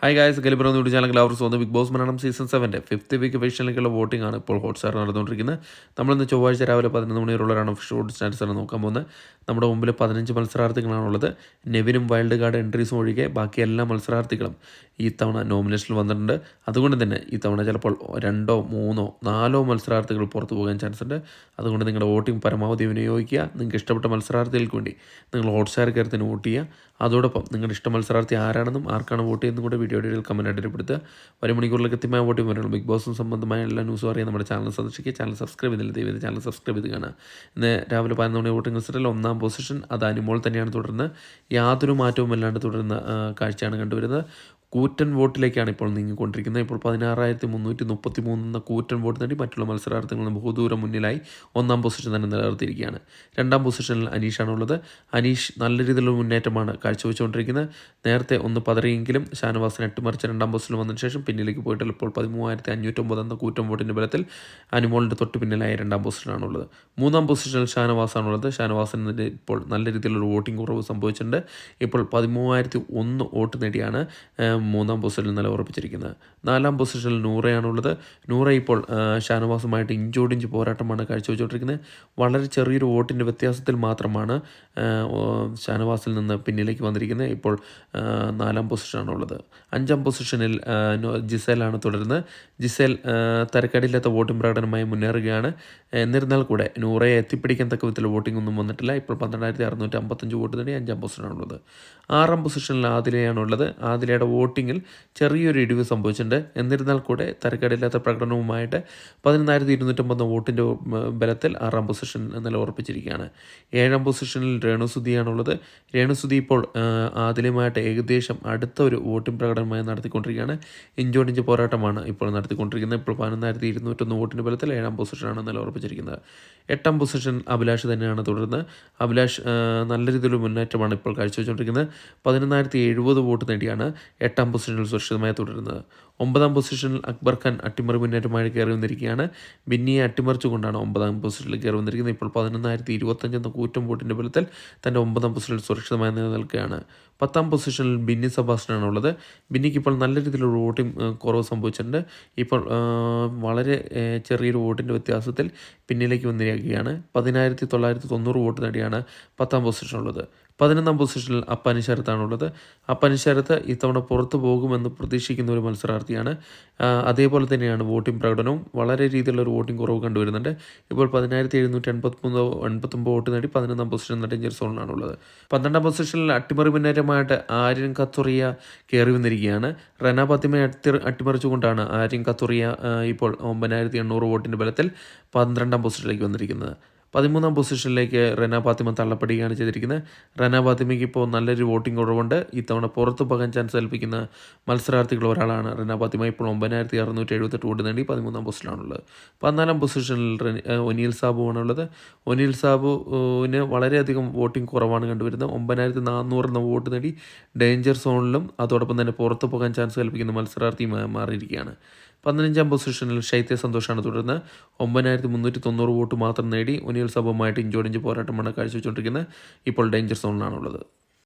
Hi guys, ഗലിബ്രോ YouTube channel എല്ലാവർക്കും സ്വന്തം Big Boss Malayalam season 7 fifth week ഫിഷനിലേക്കുള്ള വോട്ടിംഗ് ആണ് ഇപ്പോൾ ഹോട്ട്സ്റ്റാർ നടന്നുകൊണ്ടിരിക്കുന്നത്. നമ്മളിന്ന് ചൊവ്വാഴ്ച രാവിലെ 11 മണിവരെയുള്ളവരാണ് ഒഫീഷ്യൽ വോട്ട് സ്റ്റാറ്റസാണ് നോക്കാൻ പോകുന്നത്. നമ്മുടെ മുമ്പിൽ 15 മത്സരാർത്ഥികളാണുള്ളത്. നെവിനും വൈൽഡ് കാർഡ് എൻട്രീസും ഒഴികെ ബാക്കി എല്ലാ മത്സരാർത്ഥികളും ഈ തവണ നോമിനേഷനിൽ വന്നിട്ടുണ്ട്. അതുകൊണ്ട് തന്നെ ഈ തവണ ചിലപ്പോൾ 2, 3, 4 മത്സരാർത്ഥികൾ പുറത്തു പോകാൻ ചാൻസ് ഉണ്ട്. അതുകൊണ്ട് നിങ്ങളുടെ വോട്ടിംഗ് പരമാവധി വിനിയോഗിക്കുക. നിങ്ങൾക്ക് ഇഷ്ടപ്പെട്ട മത്സരാർത്ഥികൾക്ക് വേണ്ടി നിങ്ങൾ ഹോട്ട്സ്റ്റാർ കയറത്തിന് വോട്ട് ചെയ്യുക. അതോടൊപ്പം നിങ്ങളുടെ ഇഷ്ട മത്സരാർത്ഥി ആരാണെന്നും ആർക്കാണ് വോട്ട് ചെയ്യുന്നതും കൂടെ വീഡിയോയിൽ കമൻറ്റ് അടിപ്പെടുത്തുക. ഒരു മണിക്കൂറിൽ കൃത്യമായ വോട്ടിംഗ് വരുള്ളൂ. ബിഗ് ബോസും സംബന്ധമായ എല്ലാ ന്യൂസും അറിയാൻ നമ്മുടെ ചാനൽ സന്ദർശിക്കുക. ചാനൽ സബ്സ്ക്രൈബ് ചെയ്തില്ല, ദയവേത് ചാനൽ സബ്സ്ക്രൈബ് ചെയ്ത് കാണുക. ഇന്ന് രാവിലെ 11 മണി വോട്ടിംഗ് റിസൾട്ടിൽ 1ാം പൊസിഷൻ അത് അനിമോൾ തന്നെയാണ് തുടരുന്നത്. യാതൊരു മാറ്റവും അല്ലാണ്ട് തുടരുന്ന കാഴ്ചയാണ് കണ്ടുവരുന്നത്. കൂറ്റൻ വോട്ടിലേക്കാണ് ഇപ്പോൾ നീങ്ങിക്കൊണ്ടിരിക്കുന്നത്. ഇപ്പോൾ 16,333 എന്ന കൂറ്റൻ വോട്ട് നേടി മറ്റുള്ള മത്സരാർത്ഥികളും ബഹുദൂരം മുന്നിലായി 1ാം പൊസിഷൻ തന്നെ നിലനിർത്തിയിരിക്കുകയാണ്. 2ാം പൊസിഷനിൽ അനീഷാണുള്ളത്. അനീഷ് നല്ല രീതിയിലുള്ള മുന്നേറ്റമാണ് കാഴ്ചവെച്ചുകൊണ്ടിരിക്കുന്നത്. നേരത്തെ ഒന്ന് പതറിയെങ്കിലും ഷാനവാസിനെ അട്ടിമറിച്ച് 2ാം പൊസിഷനിൽ വന്നതിന് ശേഷം പിന്നിലേക്ക് പോയിട്ടുള്ള ഇപ്പോൾ 13,509 എന്ന കൂറ്റൻ വോട്ടിൻ്റെ ബലത്തിൽ അനിമോളിൻ്റെ തൊട്ട് പിന്നിലായ 2ാം പൊസിഷനാണുള്ളത്. 3ാം പൊസിഷനിൽ ഷാനവാസാണുള്ളത്. ഷാനവാസിന് ഇപ്പോൾ നല്ല രീതിയിലുള്ള വോട്ടിംഗ് കുറവ് സംഭവിച്ചിട്ടുണ്ട്. ഇപ്പോൾ 13,001 വോട്ട് നേടിയാണ് 3ാം പൊസിഷനിൽ നിലയുറപ്പിച്ചിരിക്കുന്നത്. 4ാം പൊസിഷനിൽ നൂറയാണുള്ളത്. നൂറ ഇപ്പോൾ ഷാനവാസുമായിട്ട് ഇഞ്ചോടിഞ്ച് പോരാട്ടമാണ് കാഴ്ചവെച്ചുകൊണ്ടിരിക്കുന്നത്. വളരെ ചെറിയൊരു വോട്ടിൻ്റെ വ്യത്യാസത്തിൽ മാത്രമാണ് ഷാനവാസിൽ നിന്ന് പിന്നിലേക്ക് വന്നിരിക്കുന്നത്. ഇപ്പോൾ 4ാം പൊസിഷനാണുള്ളത്. 5ാം പൊസിഷനിൽ ജിസേലാണ് തുടരുന്നത്. ജിസേൽ തരക്കേടില്ലാത്ത വോട്ടിംഗ് പ്രകടനമായി മുന്നേറുകയാണ്. എന്നിരുന്നാൽ കൂടെ നൂറയെ എത്തിപ്പിടിക്കാൻ തക്ക വിധത്തിലുള്ള വോട്ടിംഗ് ഒന്നും വന്നിട്ടില്ല. ഇപ്പോൾ 12,655 വോട്ട് നേടി 5ാം പൊസിഷനാണുള്ളത്. 6ാം പൊസിഷനിൽ ആദിലയാണുള്ളത്. ആദിലയുടെ വോട്ടിങ്ങിൽ ചെറിയൊരു ഇടിവ് സംഭവിച്ചിട്ടുണ്ട്. എന്നിരുന്നാൽ കൂടെ തരക്കേടില്ലാത്ത പ്രകടനവുമായിട്ട് 11,250 വോട്ടിൻ്റെ ബലത്തിൽ 6ാം പൊസിഷൻ നിലയുറപ്പിച്ചിരിക്കുകയാണ്. 7ാം പൊസിഷനിൽ രേണുസുധിയാണുള്ളത്. രേണുസുധി ഇപ്പോൾ ആദിലുമായിട്ട് ഏകദേശം അടുത്ത ഒരു വോട്ടിംഗ് പ്രകടനമായി നടത്തിക്കൊണ്ടിരിക്കുകയാണ്. ഇഞ്ചോടിഞ്ച് പോരാട്ടമാണ് ഇപ്പോൾ നടത്തിക്കൊണ്ടിരിക്കുന്നത്. ഇപ്പോൾ 11,201 വോട്ടിൻ്റെ ബലത്തിൽ 7ാം പൊസിഷനാണ് നിലയുറപ്പിച്ചിരിക്കുന്നത്. 8ാം പൊസിഷൻ അഭിലാഷ് തന്നെയാണ് തുടരുന്നത്. അഭിലാഷ് നല്ല രീതിയിലുള്ള മുന്നേറ്റമാണ് ഇപ്പോൾ കാഴ്ചവെച്ചുകൊണ്ടിരിക്കുന്നത്. 11,070 വോട്ട് നേടിയാണ് 8ാം പൊസിഷനിൽ സുരക്ഷിതമായി തുടരുന്നത്. 9ാം പൊസിഷനിൽ അക്ബർ ഖാൻ അട്ടിമറി മുന്നേറ്റമായി കയറി വന്നിരിക്കുകയാണ്. ബിന്നിയെ അട്ടിമറിച്ചുകൊണ്ടാണ് 9ാം പൊസിഷനിൽ കയറി വന്നിരിക്കുന്നത്. ഇപ്പോൾ 11,025 എന്ന കൂറ്റൻ വോട്ടിൻ്റെ ബലത്തിൽ തൻ്റെ 9ാം പൊസിഷനിൽ സുരക്ഷിതമായി നിലനിൽക്കുകയാണ്. 10ാം പൊസിഷനിൽ ബിന്നി സെബാസ്റ്റ്യനാണുള്ളത്. ബിന്നിക്ക് ഇപ്പോൾ നല്ല രീതിയിലുള്ള വോട്ടിംഗ് കുറവ് സംഭവിച്ചിട്ടുണ്ട്. ഇപ്പോൾ വളരെ ചെറിയൊരു വോട്ടിൻ്റെ വ്യത്യാസത്തിൽ പിന്നിലേക്ക് വന്നിരിക്കുകയാണ്. 10,990 വോട്ട് നേടിയാണ് 10ാം പൊസിഷനുള്ളത്. 11ാം പൊസിഷനിൽ അപ്പാനി ശരത്താണുള്ളത്. അപ്പാനി ശരത്ത് ഇത്തവണ പുറത്തു പോകുമെന്ന് പ്രതീക്ഷിക്കുന്ന ഒരു മത്സരാർത്ഥിയാണ്. അതേപോലെ തന്നെയാണ് വോട്ടിംഗ് പ്രകടനവും വളരെ രീതിയിലുള്ള ഒരു വോട്ടിംഗ് കുറവ് കണ്ടുവരുന്നുണ്ട്. ഇപ്പോൾ 10,789 വോട്ട് നേടി 11ാം പൊസിഷൻ ഡേഞ്ചർ സോണിലാണുള്ളത്. 12ാം പൊസിഷനിൽ അട്ടിമറി മുന്നേറ്റമായിട്ട് ആര്യൻ കത്തുറിയ കയറി വന്നിരിക്കുകയാണ്. റെന ഫാത്തിമയെ അട്ടിമറിച്ചുകൊണ്ടാണ് ആര്യൻ കത്തുറിയ ഇപ്പോൾ 9,800 വോട്ടിൻ്റെ ബലത്തിൽ 12ാം പൊസിഷനിലേക്ക് വന്നിരിക്കുന്നത്. 13ാം പൊസിഷനിലേക്ക് റെന ഫാത്തിമ തള്ളപ്പെടുകയാണ് ചെയ്തിരിക്കുന്നത്. റെന ഫാത്തിമയ്ക്ക് ഇപ്പോൾ നല്ലൊരു വോട്ടിംഗ് കുറവുണ്ട്. ഇത്തവണ പുറത്തു പോകാൻ ചാൻസ് കൽപ്പിക്കുന്ന മത്സരാർത്ഥികൾ ഒരാളാണ് റെന ഫാത്തിമ. ഇപ്പോൾ 9,678 വോട്ട് നേടി 13ാം പൊസിഷനാണുള്ളത്. 14ാം പൊസിഷനിൽ ഒനീൽ സാബുവാണുള്ളത്. ഒനീൽ സാബുവിന് വളരെയധികം വോട്ടിംഗ് കുറവാണ് കണ്ടുവരുന്നത്. 9,400 എന്ന വോട്ട് നേടി ഡേഞ്ചർ സോണിലും അതോടൊപ്പം തന്നെ പുറത്തു പോകാൻ ചാൻസ് കൽപ്പിക്കുന്ന മത്സരാർത്ഥിയുമായി മാറിയിരിക്കുകയാണ്. 15ാം പൊസിഷനിൽ ശൈത്യ സന്തോഷാണ് തുടരുന്നത്. 9,390 വോട്ട് മാത്രം നേടി ഒനിയൽ സബുമായിട്ട് ഇഞ്ചോടിഞ്ച് പോരാട്ടമാണ് കാഴ്ചവെച്ചുകൊണ്ടിരിക്കുന്നത്. ഇപ്പോൾ ഡേഞ്ചർ സോണിലാണുള്ളത്.